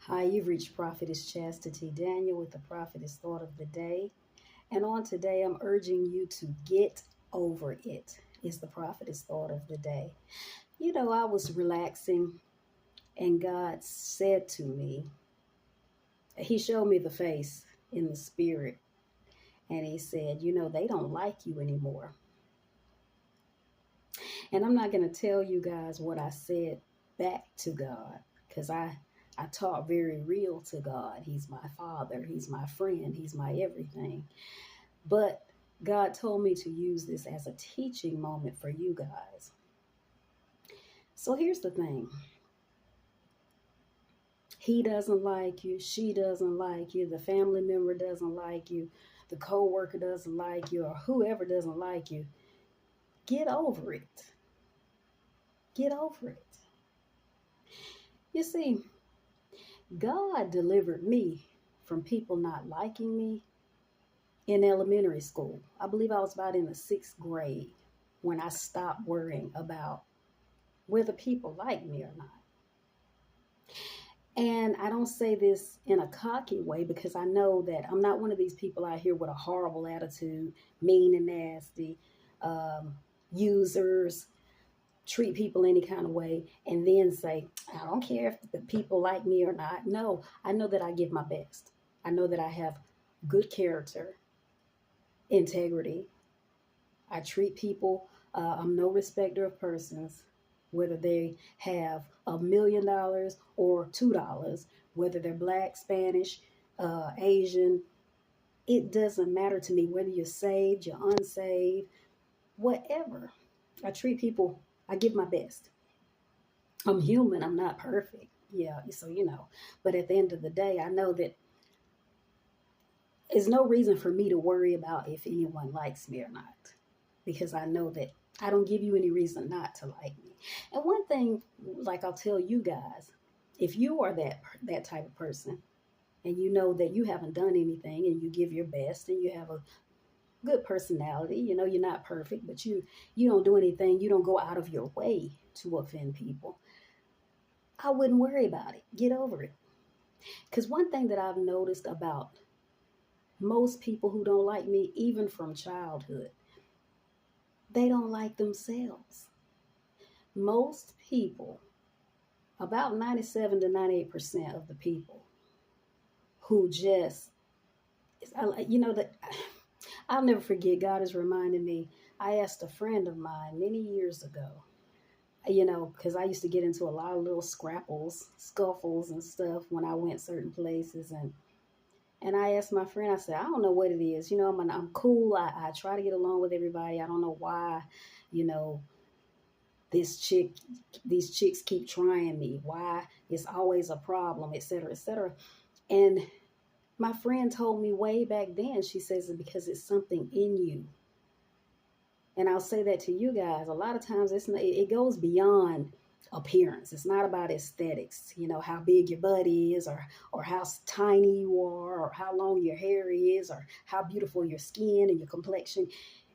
Hi, you've reached Prophetess Chastity Daniel with the Prophetess Thought of the Day. And on today, I'm urging you to get over it, is the Prophetess Thought of the Day. You know, I was relaxing and God said to me, He showed me the face in the spirit. And He said, they don't like you anymore. And I'm not going to tell you guys what I said back to God because I talk very real to God. He's my father. He's my friend. He's my everything. But God told me to use this as a teaching moment for you guys. So here's the thing. He doesn't like you. She doesn't like you. The family member doesn't like you. The coworker doesn't like you, or whoever doesn't like you. Get over it. Get over it. You see, God delivered me from people not liking me in elementary school. I believe I was about in the 6th grade when I stopped worrying about whether people like me or not. And I don't say this in a cocky way because I know that I'm not one of these people out here with a horrible attitude, mean and nasty, users, treat people any kind of way, and then say, I don't care if the people like me or not. No, I know that I give my best. I know that I have good character, integrity. I treat people, I'm no respecter of persons, whether they have $1 million or $2, whether they're Black, Spanish, Asian. It doesn't matter to me whether you're saved, you're unsaved, whatever. I treat people, I give my best. I'm human, I'm not perfect. Yeah, so But at the end of the day, I know that there's no reason for me to worry about if anyone likes me or not, because I know that I don't give you any reason not to like me. And one thing, like I'll tell you guys, if you are that type of person, and you know that you haven't done anything, and you give your best, and you have a good personality, you're not perfect, but you don't do anything, you don't go out of your way to offend people, I wouldn't worry about it. Get over it. Because one thing that I've noticed about most people who don't like me, even from childhood, they don't like themselves. Most people, about 97 to 98% of the people who just, that I'll never forget, God is reminding me, I asked a friend of mine many years ago, because I used to get into a lot of little scuffles and stuff when I went certain places. And I asked my friend, I said, I don't know what it is. I'm cool. I try to get along with everybody. I don't know why, you know, this chick, these chicks keep trying me. Why it's always a problem, et cetera, et cetera. And my friend told me way back then, she says it because it's something in you. And I'll say that to you guys. A lot of times it goes beyond appearance. It's not about aesthetics, how big your butt is, or how tiny you are, or how long your hair is, or how beautiful your skin and your complexion.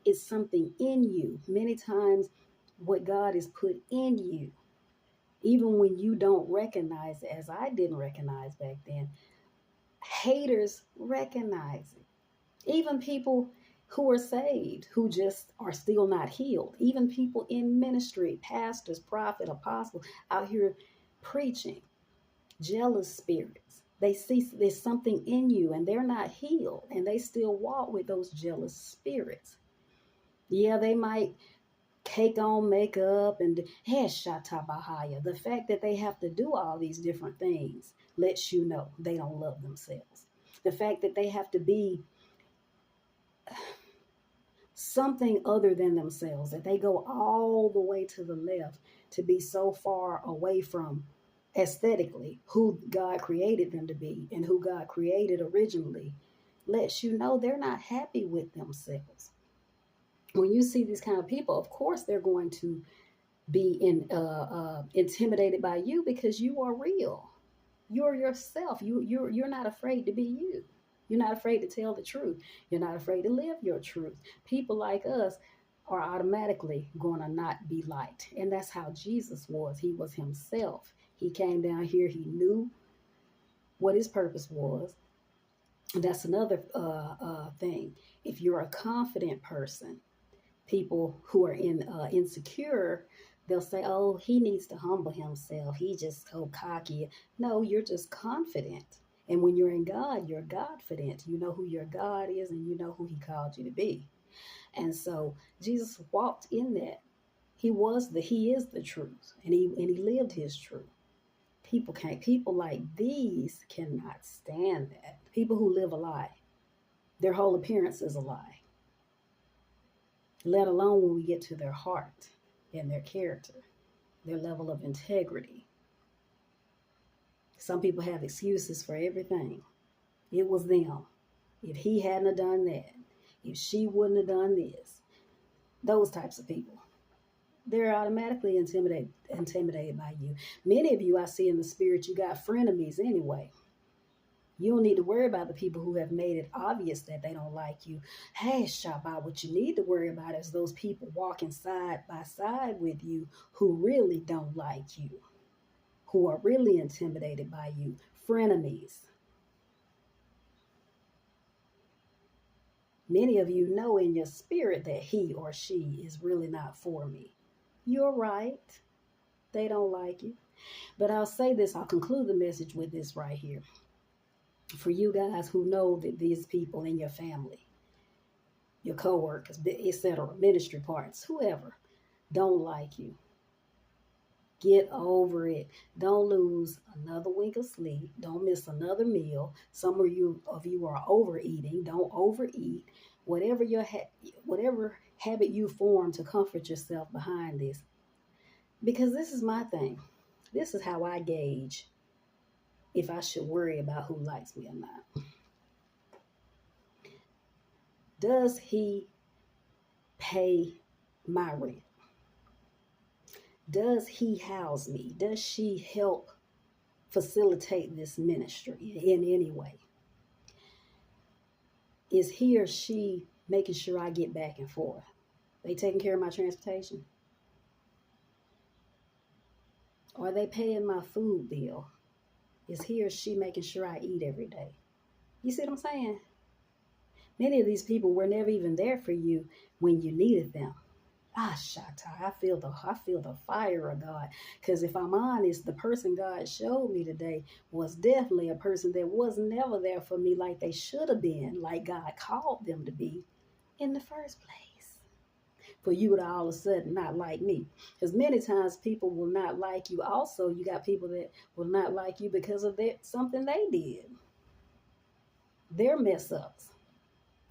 It's something in you. Many times what God has put in you, even when you don't recognize it, as I didn't recognize back then, haters recognize it. Even people who are saved, who just are still not healed. Even people in ministry, pastors, prophet, apostle, out here preaching, jealous spirits. They see there's something in you and they're not healed, and they still walk with those jealous spirits. Yeah, they might cake on makeup and shatabahaya. The fact that they have to do all these different things lets you know they don't love themselves. The fact that they have to be something other than themselves, that they go all the way to the left to be so far away from aesthetically who God created them to be and who God created originally, lets you know they're not happy with themselves. When you see these kind of people, of course they're going to be intimidated by you because you are real. You're yourself. You're not afraid to be you. You're not afraid to tell the truth. You're not afraid to live your truth. People like us are automatically going to not be liked. And that's how Jesus was. He was himself. He came down here. He knew what his purpose was. And that's another thing. If you're a confident person, people who are insecure, they'll say, oh, he needs to humble himself. He just so cocky. No, you're just confident. And when you're in God, you're Godfident. You know who your God is and you know who he called you to be. And so Jesus walked in that. He is the truth. And he lived his truth. People like these cannot stand that. People who live a lie. Their whole appearance is a lie. Let alone when we get to their heart and their character, their level of integrity. Some people have excuses for everything. It was them. If he hadn't have done that, if she wouldn't have done this, those types of people, they're automatically intimidated by you. Many of you I see in the spirit, you got frenemies anyway. You don't need to worry about the people who have made it obvious that they don't like you. Hey, Shabbat, what you need to worry about is those people walking side by side with you who really don't like you, who are really intimidated by you. Frenemies. Many of you know in your spirit that he or she is really not for me. You're right. They don't like you. But I'll say this, I'll conclude the message with this right here. For you guys who know that these people in your family, your coworkers, etc., ministry parts, whoever, don't like you. Get over it. Don't lose another wink of sleep. Don't miss another meal. Some of you are overeating. Don't overeat. Whatever whatever habit you form to comfort yourself behind this. Because this is my thing. This is how I gauge if I should worry about who likes me or not. Does he pay my rent? Does he house me? Does she help facilitate this ministry in any way? Is he or she making sure I get back and forth? They taking care of my transportation? Are they paying my food bill? Is he or she making sure I eat every day? You see what I'm saying? Many of these people were never even there for you when you needed them. Shatta, I feel the fire of God. Because if I'm honest, the person God showed me today was definitely a person that was never there for me like they should have been, like God called them to be in the first place. For you to all of a sudden not like me. Because many times people will not like you. Also, you got people that will not like you because of something they did. Their mess ups.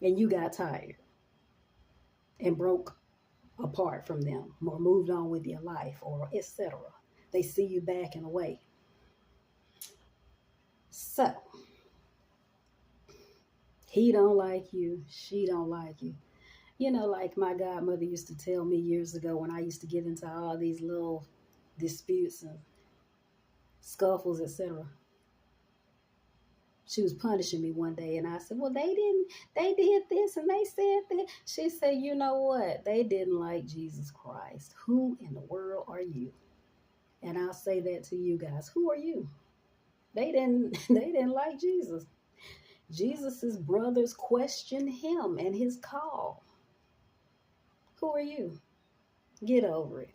And you got tired and broke apart from them or moved on with your life or etc. They see you backing away. So, he don't like you. She don't like you. You know, like my godmother used to tell me years ago when I used to get into all these little disputes and scuffles, etc. She was punishing me one day and I said, well, they did this and they said that. She said, you know what? They didn't like Jesus Christ. Who in the world are you? And I'll say that to you guys. Who are you? They didn't like Jesus. Jesus's brothers questioned him and his call. Who are you? Get over it.